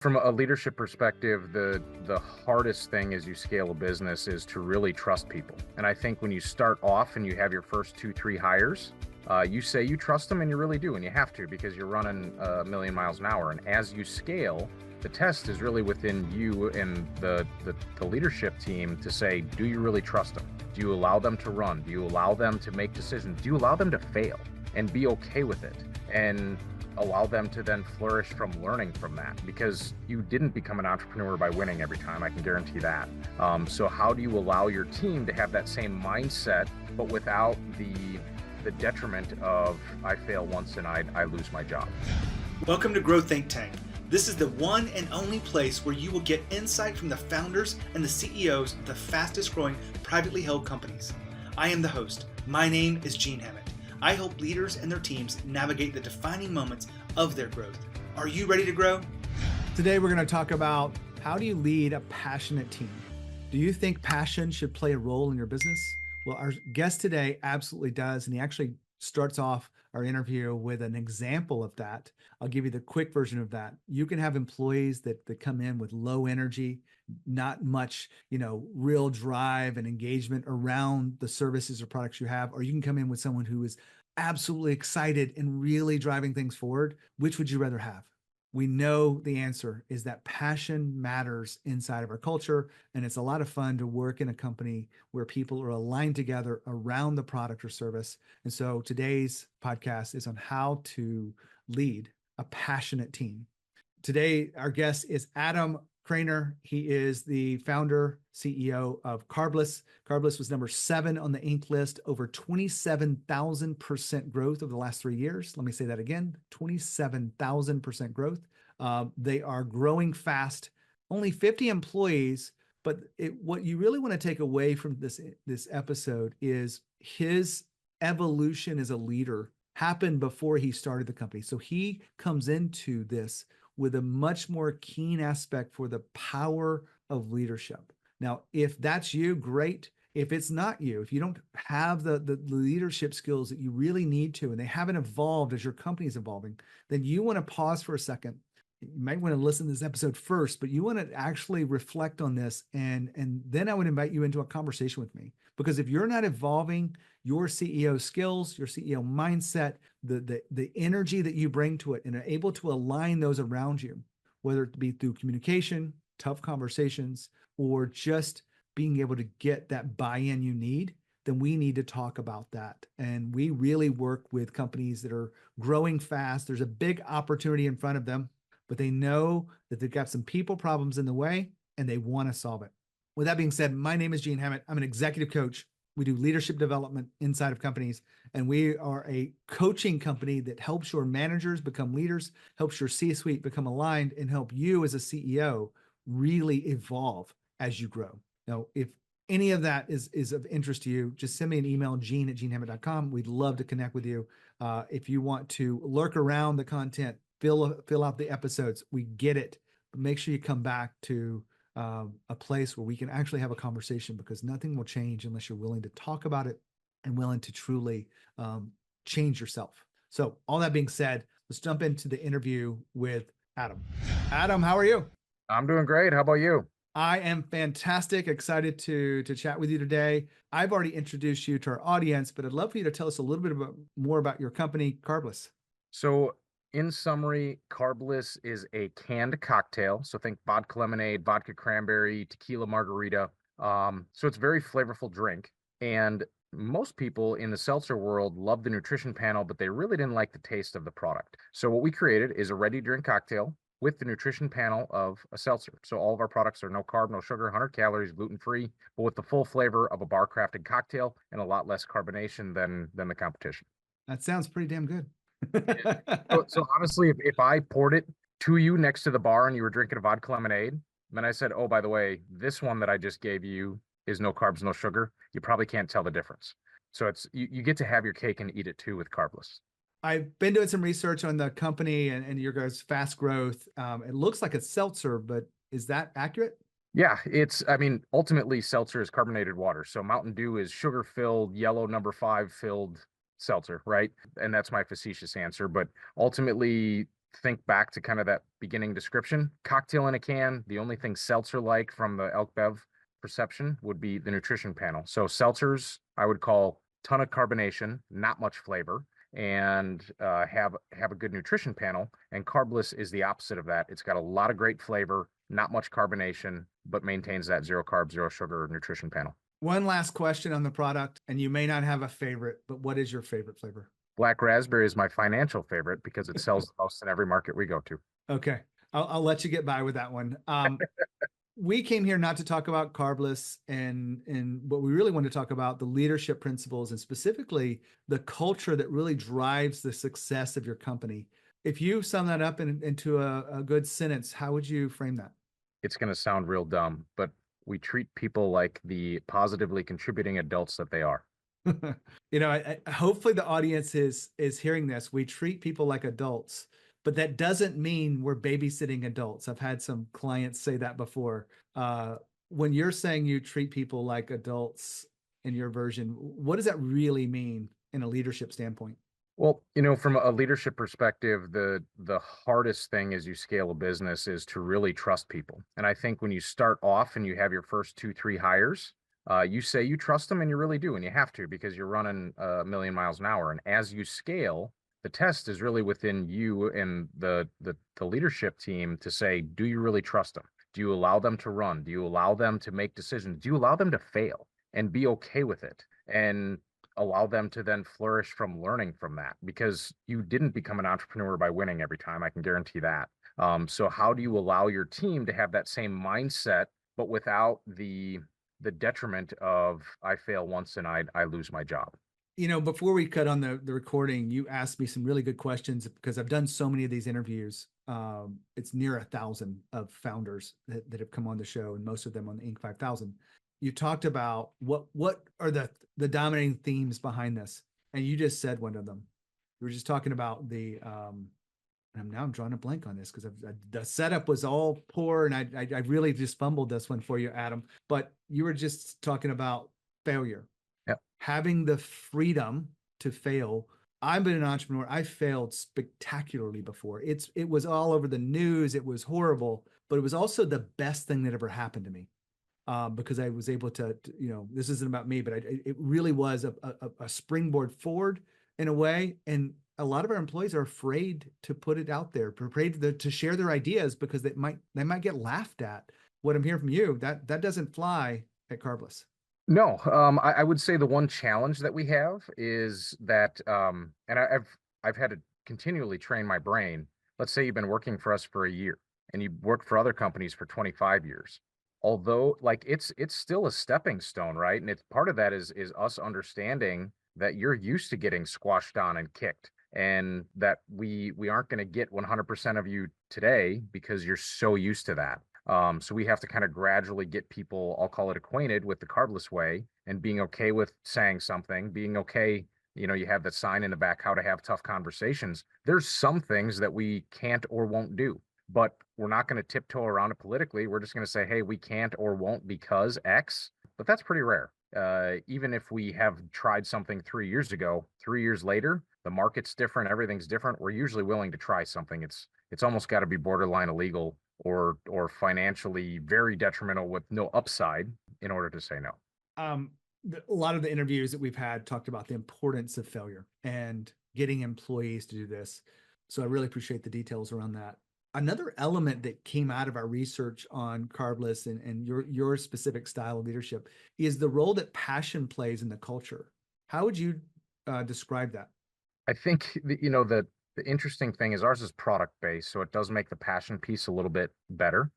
From a leadership perspective, the hardest thing as you scale a business is to really trust people. And I think when you start off and you have your first 2, 3 hires, you say you trust them, and you really do, and you have to, because you're running a million miles an hour. And as you scale, the test is really within you and the leadership team to say, do you really trust them? Do you allow them to run? Do you allow them to make decisions? Do you allow them to fail and be okay with it? And allow them to then flourish from learning from that, because you didn't become an entrepreneur by winning every time. I can guarantee that. So how do you allow your team to have that same mindset, but without the detriment of I fail once and I lose my job? Welcome to Grow Think Tank. This is the one and only place where you will get insight from the founders and the CEOs of the fastest growing privately held companies. I am the host. My name is Gene Hammett. I help leaders and their teams navigate the defining moments of their growth. Are you ready to grow? Today, we're going to talk about how do you lead a passionate team? Do you think passion should play a role in your business? Well, our guest today absolutely does, and he actually starts off our interview with an example of that. I'll give you the quick version of that. You can have employees that come in with low energy, not much, real drive and engagement around the services or products you have, or you can come in with someone who is absolutely excited and really driving things forward. Which would you rather have? We know the answer is that passion matters inside of our culture, and it's a lot of fun to work in a company where people are aligned together around the product or service. And so today's podcast is on how to lead a passionate team. Today, our guest is Adam Kroener. He is the founder, CEO of Carbliss. Carbliss was number 7 on the Inc. list, over 27,000% growth over the last 3 years. Let me say that again, 27,000% growth. They are growing fast, only 50 employees, but what you really want to take away from this episode is his evolution as a leader happened before he started the company. So he comes into this with a much more keen aspect for the power of leadership. Now, if that's you, great. If it's not you, if you don't have the leadership skills that you really need to, and they haven't evolved as your company is evolving, then you want to pause for a second. You might want to listen to this episode first, but you want to actually reflect on this. And then I would invite you into a conversation with me, because if you're not evolving your CEO skills, your CEO mindset, the energy that you bring to it, and are able to align those around you, whether it be through communication, tough conversations, or just being able to get that buy-in you need, then we need to talk about that. And we really work with companies that are growing fast. There's a big opportunity in front of them, but they know that they've got some people problems in the way and they want to solve it. With that being said, my name is Gene Hammett. I'm an executive coach. We do leadership development inside of companies, and we are a coaching company that helps your managers become leaders, helps your C-suite become aligned, and help you as a CEO really evolve as you grow. Now, if any of that is of interest to you, just send me an email, gene@genehammett.com. We'd love to connect with you. If you want to lurk around the content, fill out the episodes. We get it, but make sure you come back to a place where we can actually have a conversation, because nothing will change unless you're willing to talk about it and willing to truly change yourself. So all that being said, let's jump into the interview with Adam. Adam, how are you? I'm doing great. How about you? I am fantastic. Excited to chat with you today. I've already introduced you to our audience, but I'd love for you to tell us a little bit more about your company, Carbliss. So in summary, Carbliss is a canned cocktail. So think vodka lemonade, vodka cranberry, tequila margarita. So it's a very flavorful drink. And most people in the seltzer world love the nutrition panel, but they really didn't like the taste of the product. So what we created is a ready-to-drink cocktail with the nutrition panel of a seltzer. So all of our products are no carb, no sugar, 100 calories, gluten-free, but with the full flavor of a bar-crafted cocktail and a lot less carbonation than the competition. That sounds pretty damn good. So honestly, if I poured it to you next to the bar and you were drinking a vodka lemonade, and I said, oh, by the way, this one that I just gave you is no carbs, no sugar, you probably can't tell the difference. So it's you get to have your cake and eat it too with Carbliss. I've been doing some research on the company and your guys' fast growth. It looks like it's seltzer, but is that accurate? Yeah, ultimately seltzer is carbonated water. So Mountain Dew is sugar-filled, yellow number 5 filled seltzer, right? And that's my facetious answer. But ultimately, think back to kind of that beginning description, cocktail in a can, the only thing seltzer like from the elk bev perception would be the nutrition panel. So seltzers, I would call ton of carbonation, not much flavor, and have a good nutrition panel. And Carbliss is the opposite of that. It's got a lot of great flavor, not much carbonation, but maintains that zero carb, zero sugar nutrition panel. One last question on the product, and you may not have a favorite, but what is your favorite flavor? Black raspberry is my financial favorite because it sells the most in every market we go to. Okay. I'll let you get by with that one. We came here not to talk about Carbliss and what we really want to talk about the leadership principles and specifically the culture that really drives the success of your company. If you sum that up into a good sentence, how would you frame that? It's going to sound real dumb, but we treat people like the positively contributing adults that they are. Hopefully the audience is hearing this. We treat people like adults, but that doesn't mean we're babysitting adults. I've had some clients say that before. When you're saying you treat people like adults in your version, what does that really mean in a leadership standpoint? Well, from a leadership perspective, the hardest thing as you scale a business is to really trust people. And I think when you start off and you have your first 2, 3 hires, you say you trust them, and you really do, and you have to because you're running a million miles an hour. And as you scale, the test is really within you and the leadership team to say, do you really trust them? Do you allow them to run? Do you allow them to make decisions? Do you allow them to fail and be okay with it? And allow them to then flourish from learning from that, because you didn't become an entrepreneur by winning every time. I can guarantee that. So how do you allow your team to have that same mindset, but without the detriment of I fail once and I lose my job? Before we cut on the recording, you asked me some really good questions because I've done so many of these interviews. It's near 1,000 of founders that have come on the show, and most of them on the Inc. 5000. You talked about what are the dominating themes behind this, and you just said one of them. You were just talking about I'm drawing a blank on this because the setup was all poor, and I really just fumbled this one for you, Adam. But you were just talking about failure. Yep. Having the freedom to fail. I've been an entrepreneur. I failed spectacularly before. It was all over the news. It was horrible, but it was also the best thing that ever happened to me. Because I was able to, this isn't about me, but it really was a springboard forward in a way. And a lot of our employees are afraid to put it out there, afraid to share their ideas because they might get laughed at. What I'm hearing from you, that doesn't fly at Carbliss. No, I would say the one challenge that we have is that, and I've had to continually train my brain. Let's say you've been working for us for a year and you worked for other companies for 25 years. Although it's still a stepping stone, right? And it's part of that is us understanding that you're used to getting squashed on and kicked, and that we aren't going to get 100% of you today because you're so used to that. So we have to kind of gradually get people, I'll call it acquainted with the Carbliss way, and being okay with saying something, being okay. You have that sign in the back, how to have tough conversations. There's some things that we can't or won't do, but we're not going to tiptoe around it politically. We're just going to say, hey, we can't or won't because X, but that's pretty rare. Even if we have tried something 3 years ago, 3 years later, the market's different, everything's different. We're usually willing to try something. It's almost got to be borderline illegal or financially very detrimental with no upside in order to say no. A lot of the interviews that we've had talked about the importance of failure and getting employees to do this. So I really appreciate the details around that. Another element that came out of our research on Carbliss and your specific style of leadership is the role that passion plays in the culture. How would you describe that? I think the interesting thing is ours is product based, so it does make the passion piece a little bit better,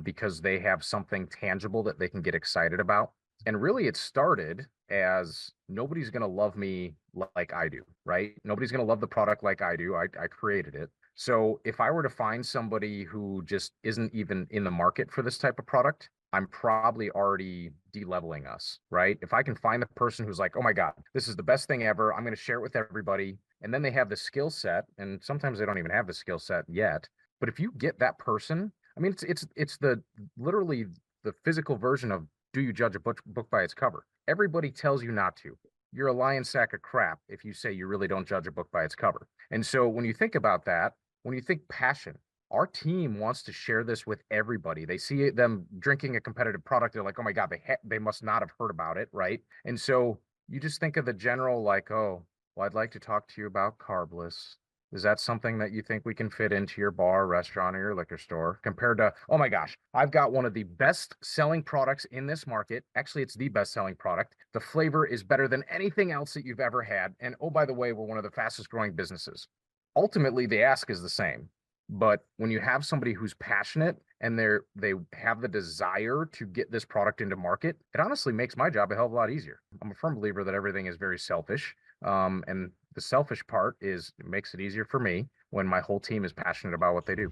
because they have something tangible that they can get excited about. And really, it started as nobody's going to love me like I do, right? Nobody's going to love the product like I do. I created it. So if I were to find somebody who just isn't even in the market for this type of product, I'm probably already de-leveling us, right? If I can find the person who's like, oh my God, this is the best thing ever, I'm going to share it with everybody. And then they have the skill set, and sometimes they don't even have the skill set yet. But if you get that person, I mean, it's the literally the physical version of, do you judge a book by its cover? Everybody tells you not to. You're a lion sack of crap if you say you really don't judge a book by its cover. And so when you think about that, when you think passion, our team wants to share this with everybody. They see them drinking a competitive product. They're like, oh my God, they must not have heard about it. Right. And so you just think of the general, like, oh, well, I'd like to talk to you about Carbliss. Is that something that you think we can fit into your bar, restaurant, or your liquor store compared to, oh my gosh, I've got one of the best selling products in this market. Actually, it's the best selling product. The flavor is better than anything else that you've ever had. And oh, by the way, we're one of the fastest growing businesses. Ultimately, the ask is the same. But when you have somebody who's passionate and they have the desire to get this product into market, it honestly makes my job a hell of a lot easier. I'm a firm believer that everything is very selfish. And the selfish part is it makes it easier for me when my whole team is passionate about what they do.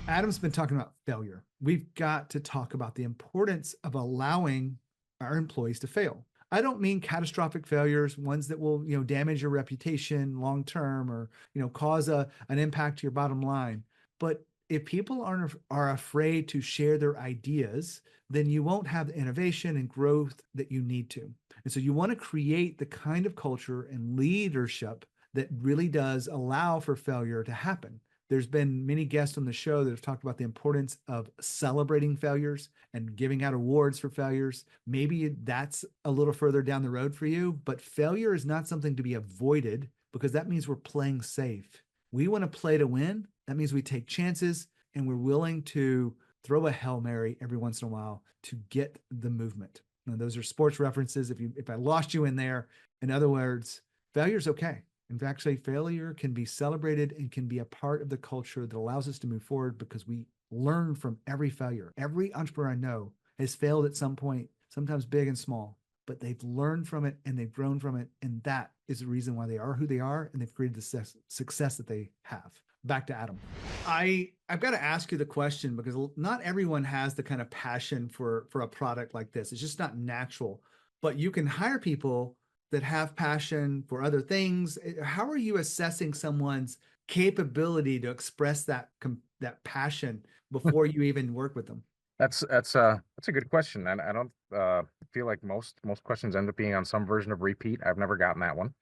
Adam's been talking about failure. We've got to talk about the importance of allowing our employees to fail. I don't mean catastrophic failures, ones that will, damage your reputation long term or, cause an impact to your bottom line. But if people are afraid to share their ideas, then you won't have the innovation and growth that you need to. And so you want to create the kind of culture and leadership that really does allow for failure to happen. There's been many guests on the show that have talked about the importance of celebrating failures and giving out awards for failures. Maybe that's a little further down the road for you, but failure is not something to be avoided because that means we're playing safe. We want to play to win. That means we take chances and we're willing to throw a Hail Mary every once in a while to get the movement. Now, those are sports references. If I lost you in there, in other words, failure's okay. In fact, failure can be celebrated and can be a part of the culture that allows us to move forward because we learn from every failure. Every entrepreneur I know has failed at some point, sometimes big and small, but they've learned from it and they've grown from it. And that is the reason why they are who they are and they've created the success that they have. Back to Adam. I've got to ask you the question because not everyone has the kind of passion for a product like this. It's just not natural, but you can hire people that have passion for other things. How are you assessing someone's capability to express that passion before you even work with them? That's a good question. And I don't feel like most questions end up being on some version of repeat. I've never gotten that one.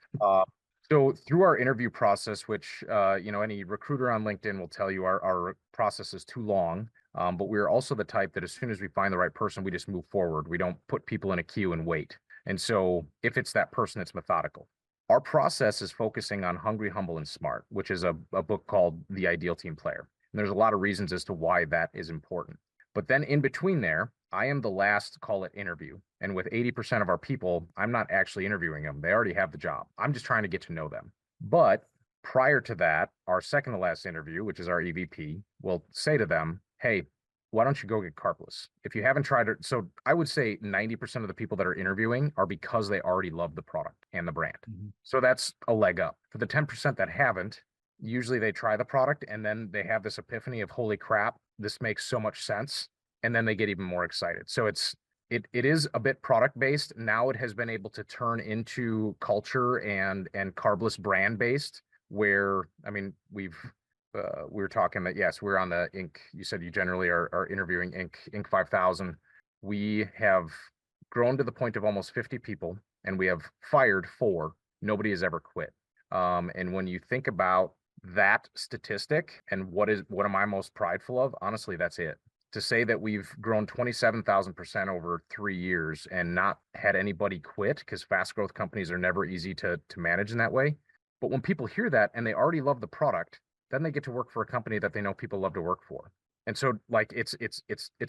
So through our interview process, which any recruiter on LinkedIn will tell you our process is too long. But we're also the type that as soon as we find the right person, we just move forward. We don't put people in a queue and wait. And so if it's that person, it's methodical. Our process is focusing on hungry, humble, and smart, which is a book called The Ideal Team Player. And there's a lot of reasons as to why that is important. But then in between there, I am the last, call it, interview. And with 80% of our people, I'm not actually interviewing them. They already have the job. I'm just trying to get to know them. But prior to that, our second to last interview, which is our EVP, will say to them, hey, why don't you go get Carbliss? If you haven't tried it. So I would say 90% of the people that are interviewing are because they already love the product and the brand. Mm-hmm. So that's a leg up. For the 10% that haven't, usually they try the product and then they have this epiphany of, holy crap, this makes so much sense. And then they get even more excited. So it is a bit product based. Now it has been able to turn into culture and Carbliss brand based, where, I mean, we were talking that, yes, we're on the Inc. You said you generally are interviewing Inc. 5000. We have grown to the point of almost 50 people and we have fired 4. Nobody has ever quit. And when you think about that statistic and what am I most prideful of? Honestly, that's it. To say that we've grown 27,000% over 3 years and not had anybody quit, because fast growth companies are never easy to manage in that way. But when people hear that and they already love the product, then they get to work for a company that they know people love to work for. And so like it's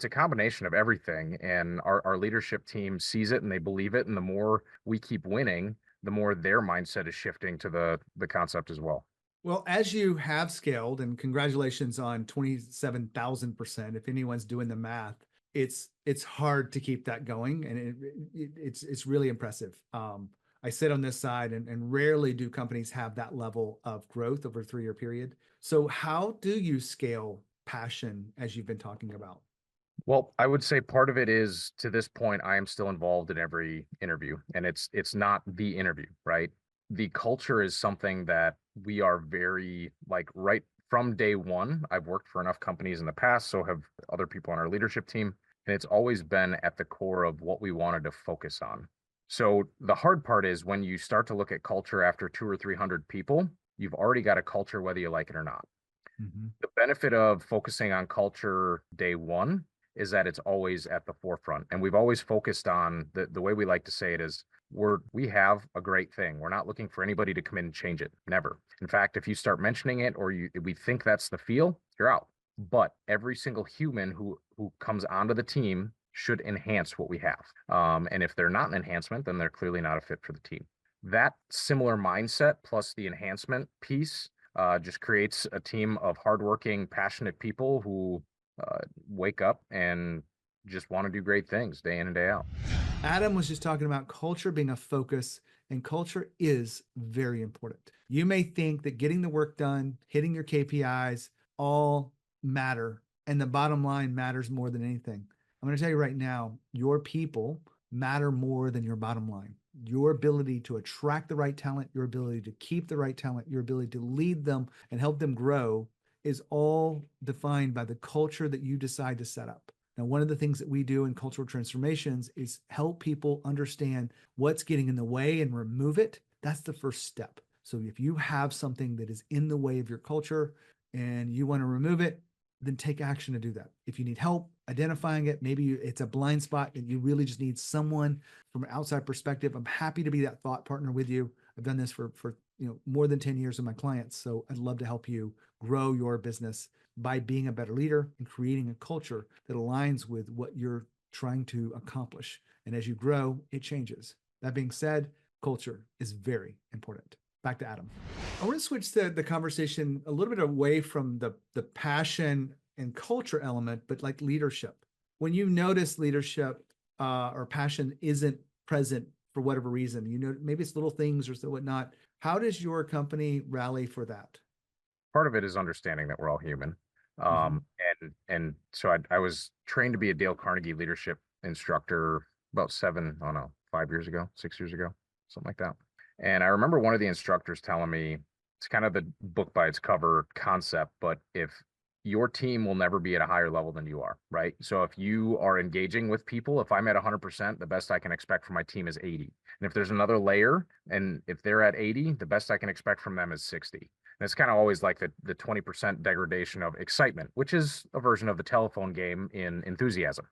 a combination of everything. And our leadership team sees it and they believe it. And the more we keep winning, the more their mindset is shifting to the concept as well. Well, as you have scaled, and congratulations on 27,000%. If anyone's doing the math, it's hard to keep that going, and it's really impressive. I sit on this side, and rarely do companies have that level of growth over a 3-year period. So, how do you scale passion as you've been talking about? Well, I would say part of it is, to this point, I am still involved in every interview, and it's not the interview, right? The culture is something that we are very, like, right from day one. I've worked for enough companies in the past, so have other people on our leadership team, and it's always been at the core of what we wanted to focus on. So the hard part is when you start to look at culture after 200 or 300 people, you've already got a culture whether you like it or not. Mhm. The benefit of focusing on culture day one is that it's always at the forefront. And we've always focused on the way we like to say it is we have a great thing. We're not looking for anybody to come in and change it. Never. In fact, if you start mentioning it or we think that's the feel, you're out. But every single human who comes onto the team should enhance what we have. And if they're not an enhancement, then they're clearly not a fit for the team. That similar mindset plus the enhancement piece just creates a team of hardworking, passionate people who wake up and just want to do great things day in and day out. Adam was just talking about culture being a focus, and culture is very important. You may think that getting the work done, hitting your KPIs, all matter, and the bottom line matters more than anything. I'm going to tell you right now, your people matter more than your bottom line. Your ability to attract the right talent, your ability to keep the right talent, your ability to lead them and help them grow is all defined by the culture that you decide to set up. Now, one of the things that we do in cultural transformations is help people understand what's getting in the way and remove it. That's the first step. So if you have something that is in the way of your culture and you want to remove it, then take action to do that. If you need help identifying it, maybe it's a blind spot and you really just need someone from an outside perspective. I'm happy to be that thought partner with you. I've done this for more than 10 years with my clients. So I'd love to help you grow your business by being a better leader and creating a culture that aligns with what you're trying to accomplish. And as you grow, it changes. That being said, culture is very important. Back to Adam. I want to switch the conversation a little bit away from the passion and culture element, but like leadership. When you notice leadership or passion isn't present for whatever reason, maybe it's little things or so whatnot. How does your company rally for that? Part of it is understanding that we're all human. And so I was trained to be a Dale Carnegie leadership instructor about 5 years ago, 6 years ago, something like that. And I remember one of the instructors telling me it's kind of the book by its cover concept, but if your team will never be at a higher level than you are, right? So if you are engaging with people, if I'm at 100%, the best I can expect from my team is 80. And if there's another layer, and if they're at 80, the best I can expect from them is 60. And it's kind of always like the 20% degradation of excitement, which is a version of the telephone game in enthusiasm.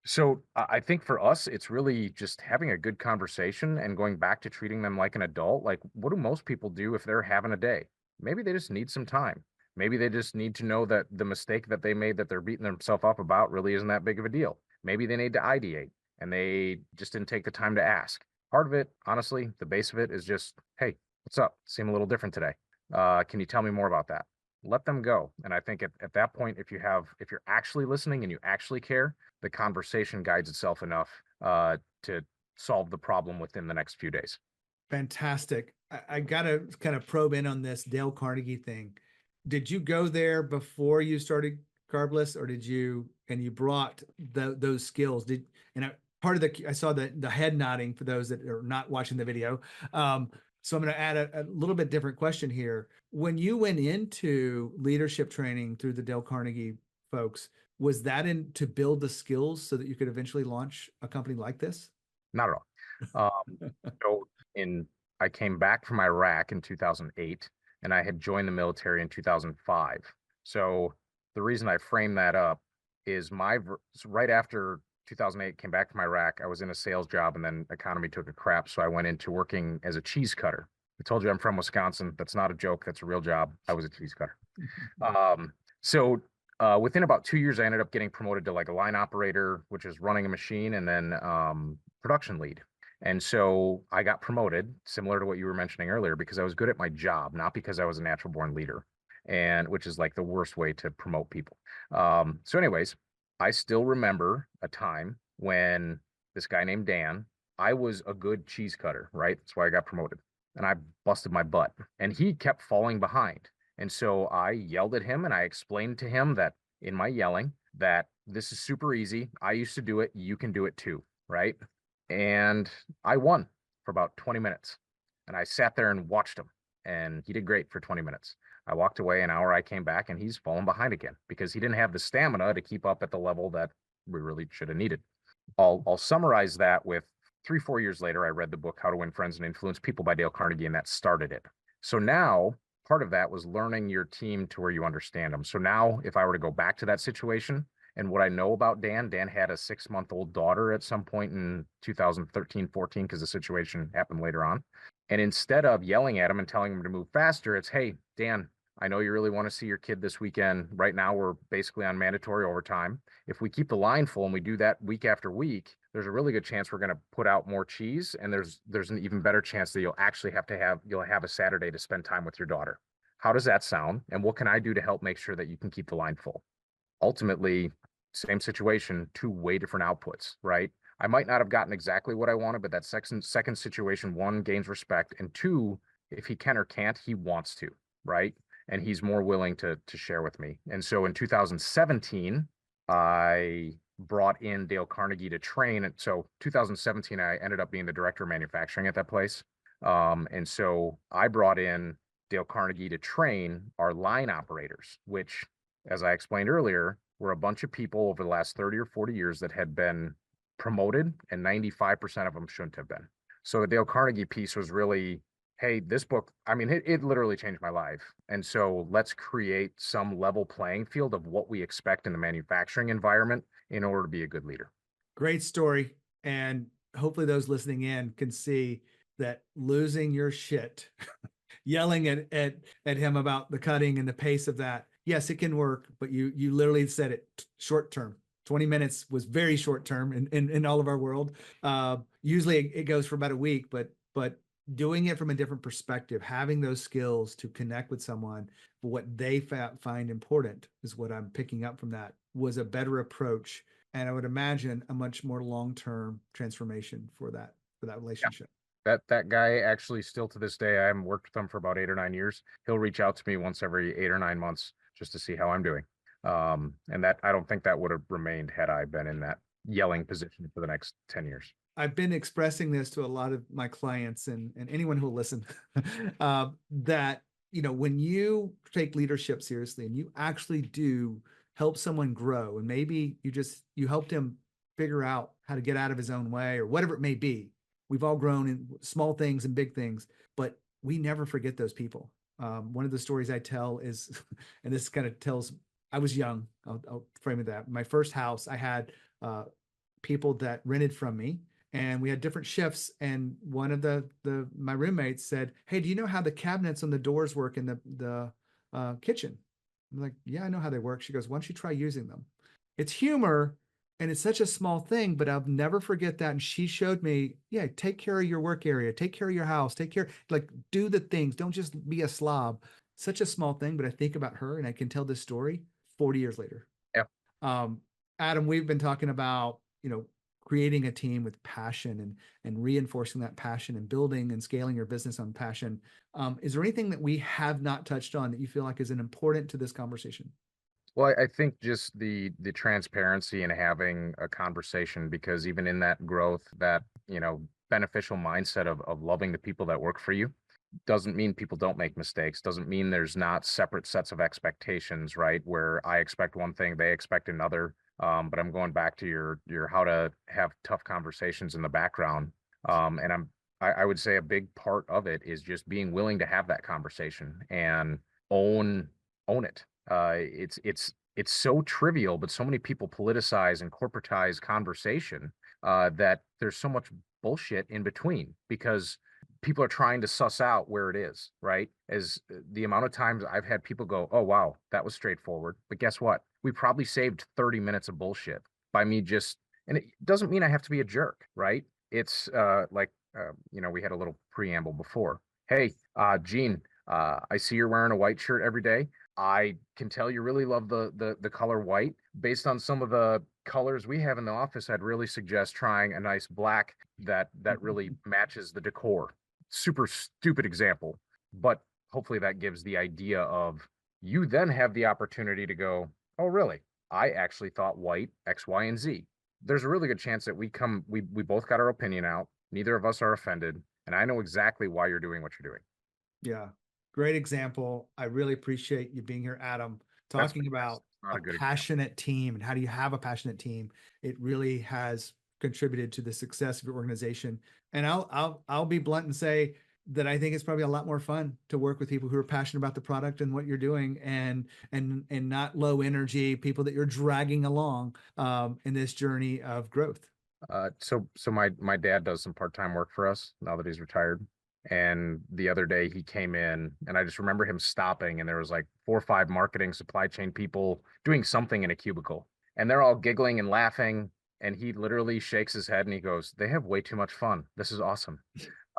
So I think for us, it's really just having a good conversation and going back to treating them like an adult. Like, what do most people do if they're having a day? Maybe they just need some time. Maybe they just need to know that the mistake that they made that they're beating themselves up about really isn't that big of a deal. Maybe they need to ideate and they just didn't take the time to ask. Part of it, honestly, the base of it is just, hey, what's up? Seem a little different today. Can you tell me more about that? Let them go. And I think at that point, if you're actually listening and you actually care, the conversation guides itself enough to solve the problem within the next few days. Fantastic. I got to kind of probe in on this Dale Carnegie thing. Did you go there before you started Carbliss, or and you brought those skills? Part of I saw the head nodding for those that are not watching the video. So I'm going to add a little bit different question here. When you went into leadership training through the Dale Carnegie folks, was that to build the skills so that you could eventually launch a company like this? Not at all. So I came back from Iraq in 2008, and I had joined the military in 2005. So the reason I frame that up is right after 2008, came back from Iraq. I was in a sales job, and then economy took a crap, so I went into working as a cheese cutter. I told you I'm from Wisconsin. That's not a joke. That's a real job. I was a cheese cutter. So within about 2 years, I ended up getting promoted to like a line operator, which is running a machine, and then production lead. And so I got promoted, similar to what you were mentioning earlier, because I was good at my job, not because I was a natural born leader, and which is like the worst way to promote people. So anyways, I still remember a time when this guy named Dan, I was a good cheese cutter, right? That's why I got promoted. And I busted my butt. And he kept falling behind. And so I yelled at him and I explained to him that in my yelling that this is super easy. I used to do it. You can do it too, right? And I won for about 20 minutes. And I sat there and watched him. And he did great for 20 minutes. I walked away an hour, I came back, and he's fallen behind again because he didn't have the stamina to keep up at the level that we really should have needed. I'll summarize that with 3-4 years later, I read the book How to Win Friends and Influence People by Dale Carnegie, and that started it. So now part of that was learning your team to where you understand them. So now if I were to go back to that situation and what I know about Dan had a 6-month-old daughter at some point in 2013, 14, because the situation happened later on. And instead of yelling at him and telling him to move faster, it's, hey, Dan, I know you really want to see your kid this weekend. Right now, we're basically on mandatory overtime. If we keep the line full and we do that week after week, there's a really good chance we're going to put out more cheese, and there's an even better chance that you'll have a Saturday to spend time with your daughter. How does that sound? And what can I do to help make sure that you can keep the line full? Ultimately, same situation, two way different outputs, right? I might not have gotten exactly what I wanted, but that second situation, one, gains respect, and two, if he can or can't, he wants to, right? And he's more willing to share with me. And so in 2017, I brought in Dale Carnegie to train. And so 2017, I ended up being the director of manufacturing at that place. And so I brought in Dale Carnegie to train our line operators, which, as I explained earlier, were a bunch of people over the last 30 or 40 years that had been promoted, and 95% of them shouldn't have been. So the Dale Carnegie piece was really, hey, this book, I mean, it literally changed my life. And so let's create some level playing field of what we expect in the manufacturing environment in order to be a good leader. Great story. And hopefully those listening in can see that losing your shit, yelling at him about the cutting and the pace of that. Yes, it can work, but you literally said it short term. 20 minutes was very short term in all of our world. Usually it goes for about a week, but doing it from a different perspective, having those skills to connect with someone for what they find important is what I'm picking up from that, was a better approach. And I would imagine a much more long-term transformation for that relationship. Yeah. That guy actually still to this day, I haven't worked with him for about 8 or 9 years. He'll reach out to me once every 8 or 9 months just to see how I'm doing. And that, I don't think that would have remained had I been in that yelling position for the next 10 years. I've been expressing this to a lot of my clients and anyone who will listen, that, when you take leadership seriously and you actually do help someone grow, and maybe you helped him figure out how to get out of his own way or whatever it may be. We've all grown in small things and big things, but we never forget those people. One of the stories I tell is, and this kind of tells, I was young. I'll frame it that. My first house, I had people that rented from me, and we had different shifts. And one of my roommates said, "Hey, do you know how the cabinets on the doors work in the kitchen?" I'm like, "Yeah, I know how they work." She goes, "Why don't you try using them?" It's humor, and it's such a small thing, but I'll never forget that. And she showed me, yeah, take care of your work area, take care of your house, do the things. Don't just be a slob. Such a small thing, but I think about her and I can tell this story 40 years later. Yeah. Adam, we've been talking about, creating a team with passion and reinforcing that passion and building and scaling your business on passion. Is there anything that we have not touched on that you feel like is important to this conversation? Well, I think just the transparency and having a conversation, because even in that growth, that, beneficial mindset of loving the people that work for you doesn't mean people don't make mistakes, doesn't mean there's not separate sets of expectations, right? Where I expect one thing, they expect another. But I'm going back to your how to have tough conversations in the background. And I would say a big part of it is just being willing to have that conversation and own it. It's so trivial, but so many people politicize and corporatize conversation that there's so much bullshit in between, because people are trying to suss out where it is, right? As the amount of times I've had people go, "Oh, wow, that was straightforward." But guess what? We probably saved 30 minutes of bullshit by me and it doesn't mean I have to be a jerk, right? It's we had a little preamble before. Hey, Gene, I see you're wearing a white shirt every day. I can tell you really love the color white. Based on some of the colors we have in the office, I'd really suggest trying a nice black that really matches the decor. Super stupid example, but hopefully that gives the idea of, you then have the opportunity to go, "Oh, really? I actually thought white, X, Y, and Z." There's a really good chance that we both got our opinion out. Neither of us are offended, and I know exactly why you're doing what you're doing. Yeah. Great example. I really appreciate you being here, Adam, talking about a passionate team and how do you have a passionate team. It really has contributed to the success of your organization. And I'll be blunt and say, that I think it's probably a lot more fun to work with people who are passionate about the product and what you're doing, and not low energy people that you're dragging along in this journey of growth. So my dad does some part-time work for us now that he's retired. And the other day he came in and I just remember him stopping and there was like 4 or 5 marketing supply chain people doing something in a cubicle and they're all giggling and laughing. And he literally shakes his head and he goes, "They have way too much fun. This is awesome."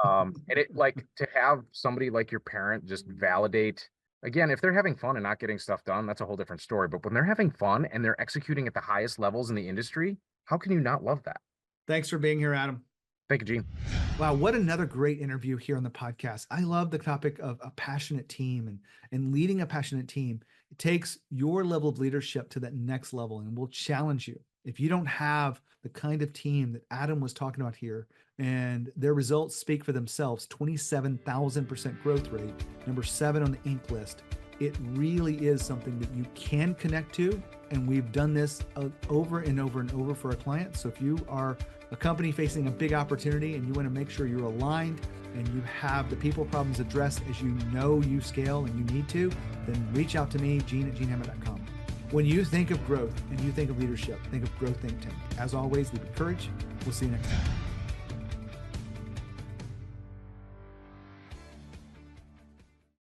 And it like to have somebody like your parent just validate again, if they're having fun and not getting stuff done, that's a whole different story. But when they're having fun and they're executing at the highest levels in the industry, how can you not love that? Thanks for being here, Adam. Thank you, Gene. Wow, what another great interview here on the podcast. I love the topic of a passionate team and leading a passionate team. It takes your level of leadership to that next level and will challenge you. If you don't have the kind of team that Adam was talking about here, and their results speak for themselves, 27,000% growth rate, number 7 on the Inc. list, it really is something that you can connect to. And we've done this over and over and over for our clients. So if you are a company facing a big opportunity and you want to make sure you're aligned and you have the people problems addressed as you know you scale and you need to, then reach out to me, Gene@genehammett.com. When you think of growth and you think of leadership, think of Growth Think Tank. As always, lead with courage. We'll see you next time.